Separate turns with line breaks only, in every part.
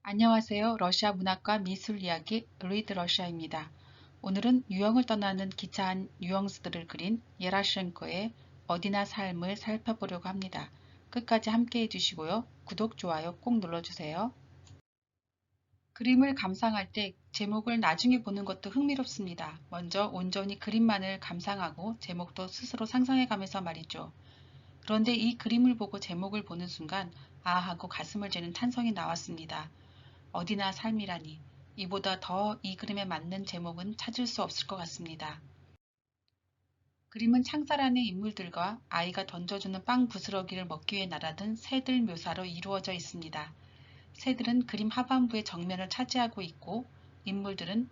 안녕하세요. 러시아 문학과 미술 이야기 리드 러시아입니다. 오늘은 유형을 떠나는 기차한 유형스들을 그린 예라셴코의 어디나 삶을 살펴보려고 합니다. 끝까지 함께 해주시고요. 구독, 좋아요 꼭 눌러주세요. 그림을 감상할 때 제목을 나중에 보는 것도 흥미롭습니다. 먼저 온전히 그림만을 감상하고 제목도 스스로 상상해가면서 말이죠. 그런데 이 그림을 보고 제목을 보는 순간 아 하고 가슴을 죄는 탄성이 나왔습니다. 어디나 삶이라니 이보다 더 이 그림에 맞는 제목은 찾을 수 없을 것 같습니다. 그림은 창살 안의 인물들과 아이가 던져주는 빵 부스러기를 먹기 위해 날아든 새들 묘사로 이루어져 있습니다. 새들은 그림 하반부의 정면을 차지하고 있고 인물들은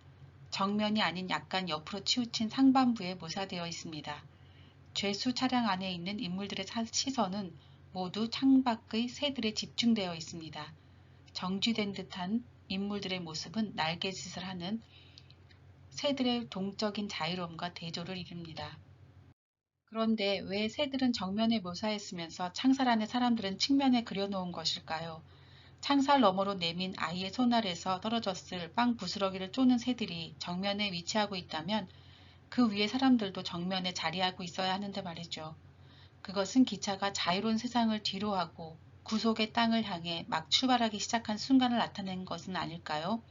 정면이 아닌 약간 옆으로 치우친 상반부에 묘사되어 있습니다. 죄수 차량 안에 있는 인물들의 시선은 모두 창밖의 새들에 집중되어 있습니다. 정지된 듯한 인물들의 모습은 날갯짓을 하는 새들의 동적인 자유로움과 대조를 이룹니다. 그런데 왜 새들은 정면에 묘사했으면서 창살 안의 사람들은 측면에 그려놓은 것일까요? 창살 너머로 내민 아이의 손 아래서 떨어졌을 빵 부스러기를 쪼는 새들이 정면에 위치하고 있다면 그 위에 사람들도 정면에 자리하고 있어야 하는데 말이죠. 그것은 기차가 자유로운 세상을 뒤로하고 구속의 땅을 향해 막 출발하기 시작한 순간을 나타낸 것은 아닐까요?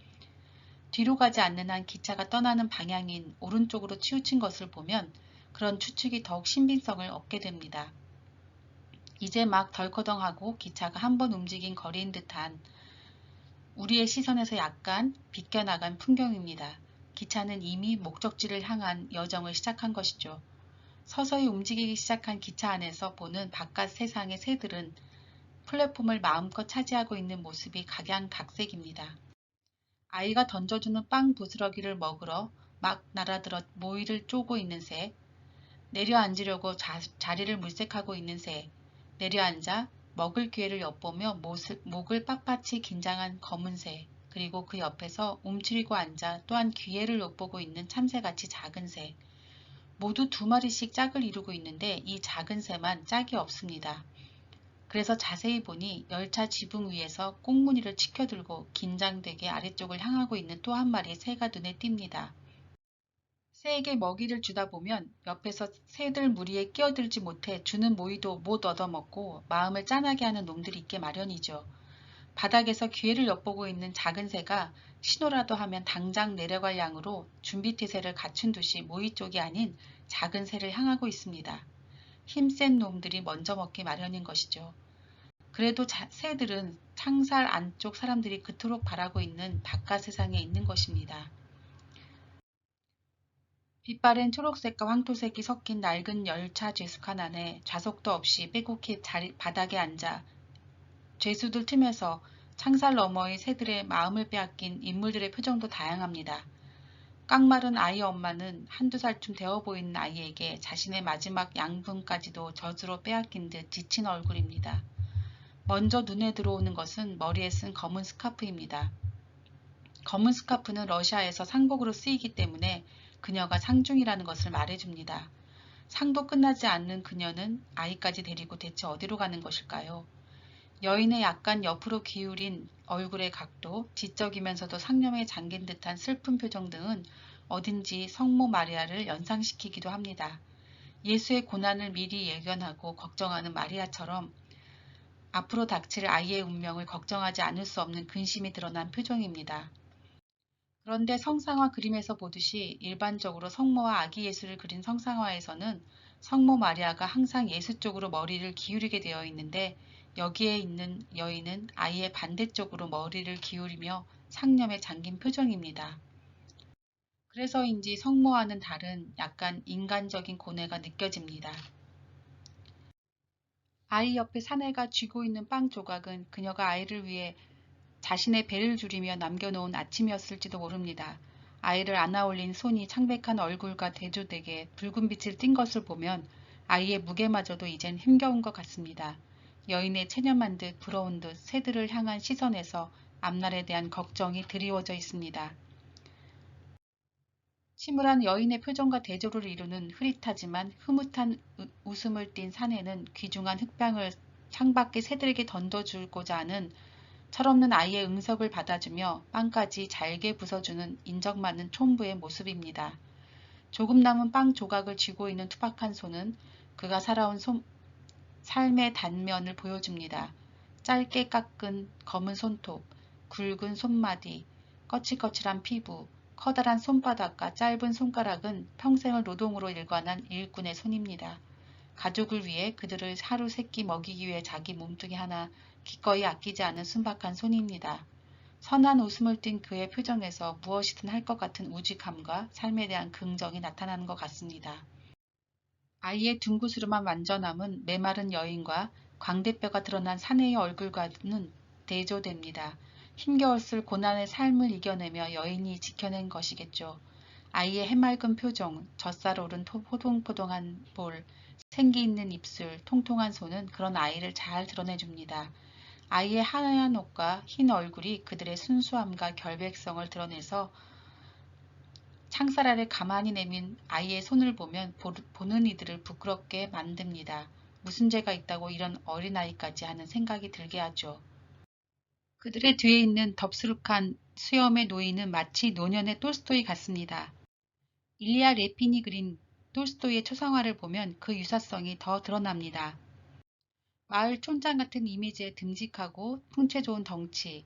뒤로 가지 않는 한 기차가 떠나는 방향인 오른쪽으로 치우친 것을 보면 그런 추측이 더욱 신빙성을 얻게 됩니다. 이제 막 덜커덩하고 기차가 한번 움직인 거리인 듯한 우리의 시선에서 약간 비껴나간 풍경입니다. 기차는 이미 목적지를 향한 여정을 시작한 것이죠. 서서히 움직이기 시작한 기차 안에서 보는 바깥 세상의 새들은 플랫폼을 마음껏 차지하고 있는 모습이 각양각색입니다. 아이가 던져주는 빵 부스러기를 먹으러 막 날아들어 모이를 쪼고 있는 새, 내려앉으려고 자리를 물색하고 있는 새, 내려앉아 먹을 기회를 엿보며 목을 빳빳이 긴장한 검은 새, 그리고 그 옆에서 움츠리고 앉아 또한 기회를 엿보고 있는 참새같이 작은 새, 모두 두 마리씩 짝을 이루고 있는데 이 작은 새만 짝이 없습니다. 그래서 자세히 보니 열차 지붕 위에서 꽁무니를 치켜들고 긴장되게 아래쪽을 향하고 있는 또 한 마리의 새가 눈에 띕니다. 새에게 먹이를 주다 보면 옆에서 새들 무리에 끼어들지 못해 주는 모이도 못 얻어먹고 마음을 짠하게 하는 놈들이 있게 마련이죠. 바닥에서 기회를 엿보고 있는 작은 새가 신호라도 하면 당장 내려갈 양으로 준비태세를 갖춘 듯이 모이 쪽이 아닌 작은 새를 향하고 있습니다. 힘센 놈들이 먼저 먹기 마련인 것이죠. 그래도 새들은 창살 안쪽 사람들이 그토록 바라고 있는 바깥 세상에 있는 것입니다. 빛바랜 초록색과 황토색이 섞인 낡은 열차 죄수칸 안에 좌석도 없이 빼곡히 바닥에 앉아 죄수들 틈에서 창살 너머의 새들의 마음을 빼앗긴 인물들의 표정도 다양합니다. 깡마른 아이 엄마는 한두 살쯤 되어 보이는 아이에게 자신의 마지막 양분까지도 젖으로 빼앗긴 듯 지친 얼굴입니다. 먼저 눈에 들어오는 것은 머리에 쓴 검은 스카프입니다. 검은 스카프는 러시아에서 상복으로 쓰이기 때문에 그녀가 상중이라는 것을 말해줍니다. 상도 끝나지 않는 그녀는 아이까지 데리고 대체 어디로 가는 것일까요? 여인의 약간 옆으로 기울인 얼굴의 각도, 지적이면서도 상념에 잠긴 듯한 슬픈 표정 등은 어딘지 성모 마리아를 연상시키기도 합니다. 예수의 고난을 미리 예견하고 걱정하는 마리아처럼 앞으로 닥칠 아이의 운명을 걱정하지 않을 수 없는 근심이 드러난 표정입니다. 그런데 성상화 그림에서 보듯이 일반적으로 성모와 아기 예수를 그린 성상화에서는 성모 마리아가 항상 예수 쪽으로 머리를 기울이게 되어 있는데 여기에 있는 여인은 아이의 반대쪽으로 머리를 기울이며 상념에 잠긴 표정입니다. 그래서인지 성모와는 다른 약간 인간적인 고뇌가 느껴집니다. 아이 옆에 사내가 쥐고 있는 빵 조각은 그녀가 아이를 위해 자신의 배를 줄이며 남겨놓은 아침이었을지도 모릅니다. 아이를 안아올린 손이 창백한 얼굴과 대조되게 붉은 빛을 띤 것을 보면 아이의 무게마저도 이젠 힘겨운 것 같습니다. 여인의 체념한 듯 부러운 듯 새들을 향한 시선에서 앞날에 대한 걱정이 드리워져 있습니다. 침울한 여인의 표정과 대조를 이루는 흐릿하지만 흐뭇한 웃음을 띤 사내는 귀중한 흑병을 창밖에 새들에게 던져주고자 하는 철없는 아이의 응석을 받아주며 빵까지 잘게 부숴주는 인정 많은 촌부의 모습입니다. 조금 남은 빵 조각을 쥐고 있는 투박한 손은 그가 살아온 삶의 단면을 보여줍니다. 짧게 깎은 검은 손톱, 굵은 손마디, 거칠거칠한 피부, 커다란 손바닥과 짧은 손가락은 평생을 노동으로 일관한 일꾼의 손입니다. 가족을 위해 그들을 하루 세끼 먹이기 위해 자기 몸뚱이 하나 기꺼이 아끼지 않은 순박한 손입니다. 선한 웃음을 띤 그의 표정에서 무엇이든 할 것 같은 우직함과 삶에 대한 긍정이 나타나는 것 같습니다. 아이의 둥구스름한 완전함은 메마른 여인과 광대뼈가 드러난 사내의 얼굴과는 대조됩니다. 힘겨웠을 고난의 삶을 이겨내며 여인이 지켜낸 것이겠죠. 아이의 해맑은 표정, 젖살 오른 포동포동한 볼, 생기 있는 입술, 통통한 손은 그런 아이를 잘 드러내줍니다. 아이의 하얀 옷과 흰 얼굴이 그들의 순수함과 결백성을 드러내서 창살 아래 가만히 내민 아이의 손을 보면 보는 이들을 부끄럽게 만듭니다. 무슨 죄가 있다고 이런 어린아이까지 하는 생각이 들게 하죠. 그들의 뒤에 있는 덥수룩한 수염의 노인은 마치 노년의 톨스토이 같습니다. 일리아 레핀이 그린 톨스토이의 초상화를 보면 그 유사성이 더 드러납니다. 마을 촌장 같은 이미지에 듬직하고 풍채 좋은 덩치,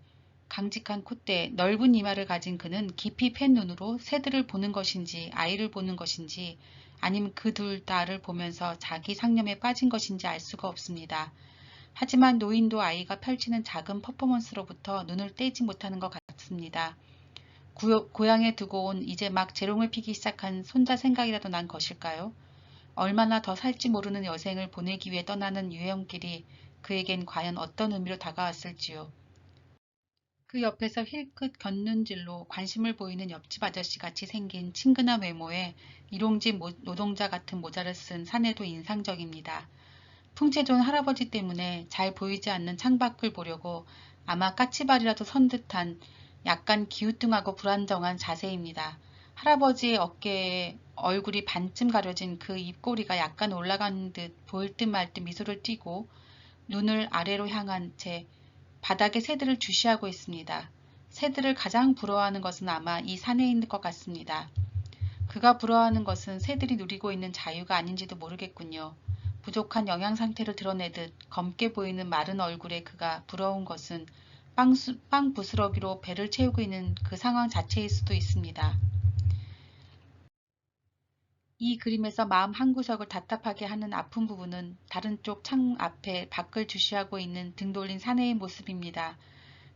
강직한 콧대, 넓은 이마를 가진 그는 깊이 팬 눈으로 새들을 보는 것인지 아이를 보는 것인지 아니면 그 둘 다를 보면서 자기 상념에 빠진 것인지 알 수가 없습니다. 하지만 노인도 아이가 펼치는 작은 퍼포먼스로부터 눈을 떼지 못하는 것 같습니다. 고향에 두고 온 이제 막 재롱을 피기 시작한 손자 생각이라도 난 것일까요? 얼마나 더 살지 모르는 여생을 보내기 위해 떠나는 유형길이 그에겐 과연 어떤 의미로 다가왔을지요. 그 옆에서 힐끗 곁눈질로 관심을 보이는 옆집 아저씨 같이 생긴 친근한 외모에 일용직 노동자 같은 모자를 쓴 사내도 인상적입니다. 풍채 좋은 할아버지 때문에 잘 보이지 않는 창밖을 보려고 아마 까치발이라도 선 듯한 약간 기우뚱하고 불안정한 자세입니다. 할아버지의 어깨에 얼굴이 반쯤 가려진 그 입꼬리가 약간 올라간 듯 보일 듯 말 듯 미소를 띠고 눈을 아래로 향한 채 바닥에 새들을 주시하고 있습니다. 새들을 가장 부러워하는 것은 아마 이 사내인 것 같습니다. 그가 부러워하는 것은 새들이 누리고 있는 자유가 아닌지도 모르겠군요. 부족한 영양 상태를 드러내듯 검게 보이는 마른 얼굴에 그가 부러운 것은 빵 부스러기로 배를 채우고 있는 그 상황 자체일 수도 있습니다. 이 그림에서 마음 한구석을 답답하게 하는 아픈 부분은 다른 쪽 창 앞에 밖을 주시하고 있는 등 돌린 사내의 모습입니다.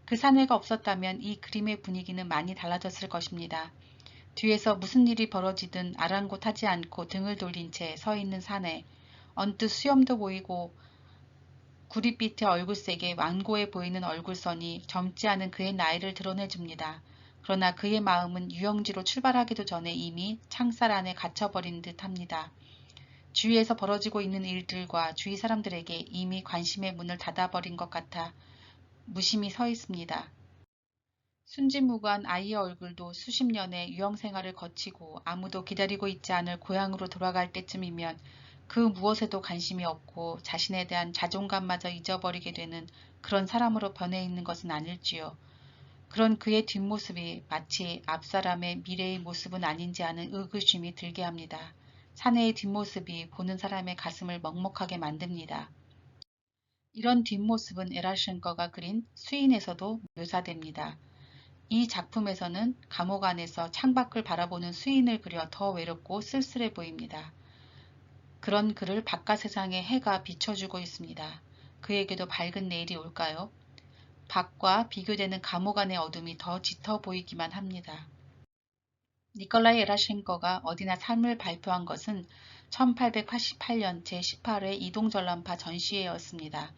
그 사내가 없었다면 이 그림의 분위기는 많이 달라졌을 것입니다. 뒤에서 무슨 일이 벌어지든 아랑곳하지 않고 등을 돌린 채 서 있는 사내, 언뜻 수염도 보이고 구릿빛의 얼굴색에 완고해 보이는 얼굴선이 젊지 않은 그의 나이를 드러내줍니다. 그러나 그의 마음은 유영지로 출발하기도 전에 이미 창살 안에 갇혀버린 듯 합니다. 주위에서 벌어지고 있는 일들과 주위 사람들에게 이미 관심의 문을 닫아버린 것 같아 무심히 서 있습니다. 순진무구한 아이의 얼굴도 수십 년의 유형 생활을 거치고 아무도 기다리고 있지 않을 고향으로 돌아갈 때쯤이면 그 무엇에도 관심이 없고 자신에 대한 자존감마저 잊어버리게 되는 그런 사람으로 변해 있는 것은 아닐지요. 그런 그의 뒷모습이 마치 앞사람의 미래의 모습은 아닌지 하는 의구심이 들게 합니다. 사내의 뒷모습이 보는 사람의 가슴을 먹먹하게 만듭니다. 이런 뒷모습은 에라셴거가 그린 수인에서도 묘사됩니다. 이 작품에서는 감옥 안에서 창밖을 바라보는 수인을 그려 더 외롭고 쓸쓸해 보입니다. 그런 그를 바깥 세상에 해가 비춰주고 있습니다. 그에게도 밝은 내일이 올까요? 밖과 비교되는 감옥 안의 어둠이 더 짙어 보이기만 합니다. 니콜라이 에라셴거가 어디나 삶을 발표한 것은 1888년 제18회 이동전람파 전시회였습니다.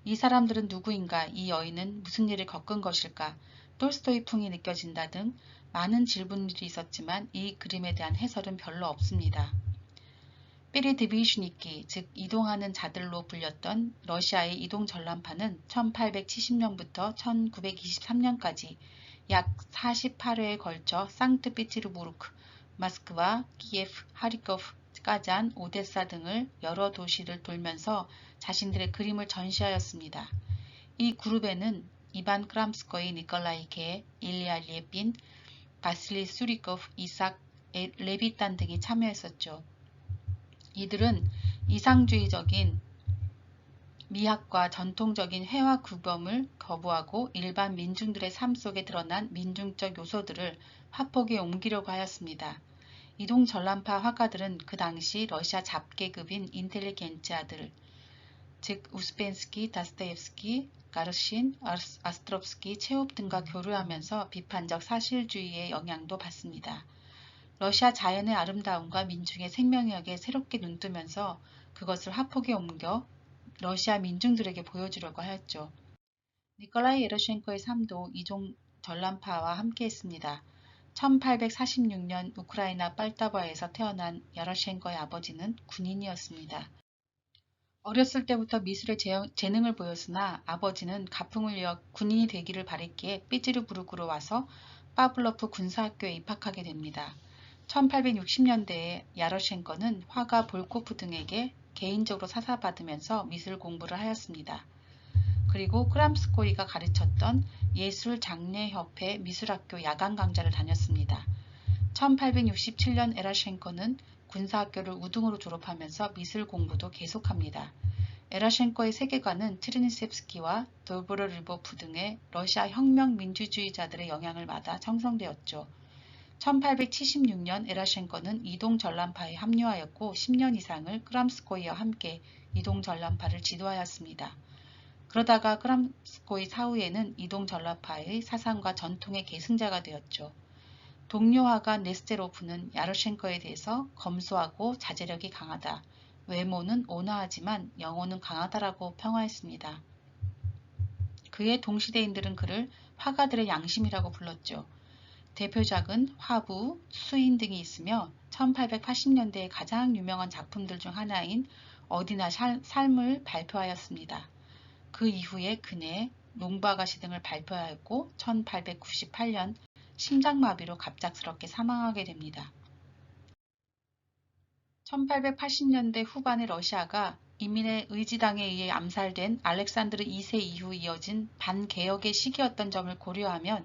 이 사람들은 누구인가, 이 여인은 무슨 일을 겪은 것일까, 톨스토이 풍이 느껴진다 등 많은 질문들이 있었지만 이 그림에 대한 해설은 별로 없습니다. 페리드비슈니키, 즉 이동하는 자들로 불렸던 러시아의 이동 전람파는 1870년부터 1923년까지 약 48회에 걸쳐 상트페테르부르크, 모스크바, 키예프, 하리코프, 까잔, 오데사 등을 여러 도시를 돌면서 자신들의 그림을 전시하였습니다. 이 그룹에는 이반 크람스코이, 니콜라이 게, 일리아 리에핀, 바실리 수리코프, 이삭 레비탄 등이 참여했었죠. 이들은 이상주의적인 미학과 전통적인 회화 구범을 거부하고 일반 민중들의 삶 속에 드러난 민중적 요소들을 화폭에 옮기려고 하였습니다. 이동 전람파 화가들은 그 당시 러시아 잡계급인 인텔리겐tsi아들, 즉 우스펜스키, 다스토옙스키, 가르신, 아스트롭스키, 체홉 등과 교류하면서 비판적 사실주의의 영향도 받습니다. 러시아 자연의 아름다움과 민중의 생명력에 새롭게 눈뜨면서 그것을 화폭에 옮겨 러시아 민중들에게 보여주려고 하였죠. 니콜라이 예러셴코의 삶도 이종 전람파와 함께했습니다. 1846년 우크라이나 빨타바에서 태어난 야러셴코의 아버지는 군인이었습니다. 어렸을 때부터 미술에 재능을 보였으나 아버지는 가풍을 이어 군인이 되기를 바랬기에 삐지르부르크로 와서 파블로프 군사학교에 입학하게 됩니다. 1860년대에 야러셴코는 화가 볼코프 등에게 개인적으로 사사받으면서 미술 공부를 하였습니다. 그리고 크람스코이가 가르쳤던 예술장례협회 미술학교 야간 강좌를 다녔습니다. 1867년 에라셴코는 군사학교를 우등으로 졸업하면서 미술 공부도 계속합니다. 에라셴코의 세계관은 트르니셉스키와 도브로르보프 등의 러시아 혁명 민주주의자들의 영향을 받아 형성되었죠. 1876년 에라셴코는 이동 전람파에 합류하였고 10년 이상을 크람스코이와 함께 이동 전람파를 지도하였습니다. 그러다가 크람스코이 사후에는 이동 전람파의 사상과 전통의 계승자가 되었죠. 동료 화가 네스테로프는 야로셴코에 대해서 검소하고 자제력이 강하다. 외모는 온화하지만 영혼은 강하다라고 평화했습니다. 그의 동시대인들은 그를 화가들의 양심이라고 불렀죠. 대표작은 화부, 수인 등이 있으며 1880년대의 가장 유명한 작품들 중 하나인 어디나 삶을 발표하였습니다. 그 이후에 그네, 농부아가씨 등을 발표하였고 1898년 심장마비로 갑작스럽게 사망하게 됩니다. 1880년대 후반의 러시아가 이민의 의지당에 의해 암살된 알렉산드르 2세 이후 이어진 반개혁의 시기였던 점을 고려하면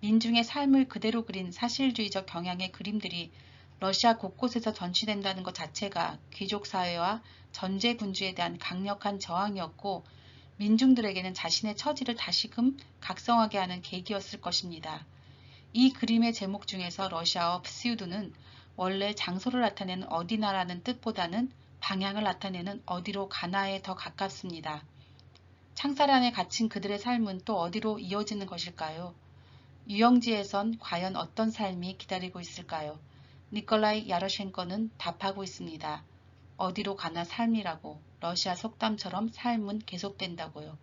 민중의 삶을 그대로 그린 사실주의적 경향의 그림들이 러시아 곳곳에서 전시된다는 것 자체가 귀족사회와 전제군주에 대한 강력한 저항이었고 민중들에게는 자신의 처지를 다시금 각성하게 하는 계기였을 것입니다. 이 그림의 제목 중에서 러시아어 프시우드는 원래 장소를 나타내는 어디나라는 뜻보다는 방향을 나타내는 어디로 가나에 더 가깝습니다. 창살 안에 갇힌 그들의 삶은 또 어디로 이어지는 것일까요? 유영지에선 과연 어떤 삶이 기다리고 있을까요? 니콜라이 야로셴코는 답하고 있습니다. 어디로 가나 삶이라고. 러시아 속담처럼 삶은 계속된다고요.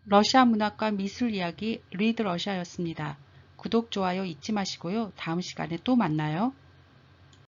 러시아 문학과 미술 이야기 리드 러시아였습니다. 구독, 좋아요 잊지 마시고요. 다음 시간에 또 만나요.